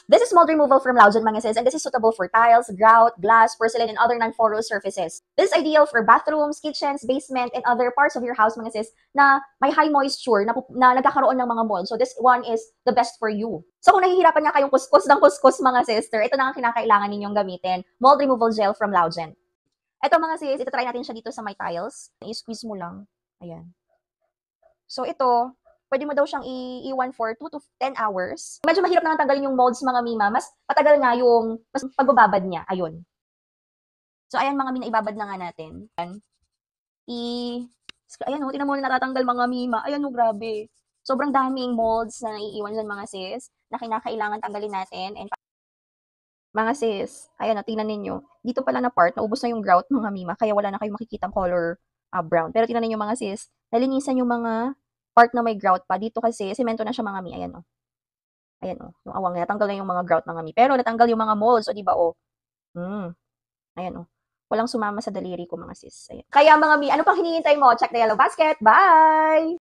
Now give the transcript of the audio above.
This is mold removal from Laugen mga sis, and this is suitable for tiles, grout, glass, porcelain, and other non-porous surfaces. This is ideal for bathrooms, kitchens, basement, and other parts of your house mga sis na may high moisture na nagkakaroon ng mga mold. So this one is the best for you. So kung nahihirapan nga kayong kuskus ng kuskus mga sister, ito na ang kinakailangan ninyong gamitin. Mold removal gel from Laugen. Ito mga sis, ito try natin siya dito sa my tiles. I-squeeze mo lang. Ayan. So ito, pwede mo daw siyang iwan for 2 to 10 hours. Medyo mahirap na tanggalin yung molds mga mima. Mas patagal nga yung mas pagbababad niya. Ayun. So ayan mga mina, ibabad na nga natin. Ayan. Ayan o, tinan mo na natatanggal mga mima. Ayan o, grabe. Sobrang daming molds na naiiwan dyan mga sis na kinakailangan tanggalin natin. And mga sis, ayan o, tingnan ninyo. Dito pala na part, naubos na yung grout mga mima. Kaya wala na kayong makikitang color brown. Pero tingnan ninyo mga sis, nalinisan yung mga part na may grout pa. Dito kasi, semento na siya mga mi. Ayan o. Ayan o. Yung awang, natanggal na yung mga grout mga mi. Pero natanggal yung mga molds. O, diba o? Ayan o. Walang sumama sa daliri ko mga sis. Ayan. Kaya mga mi, ano pang hinihintay mo? Check the yellow basket. Bye!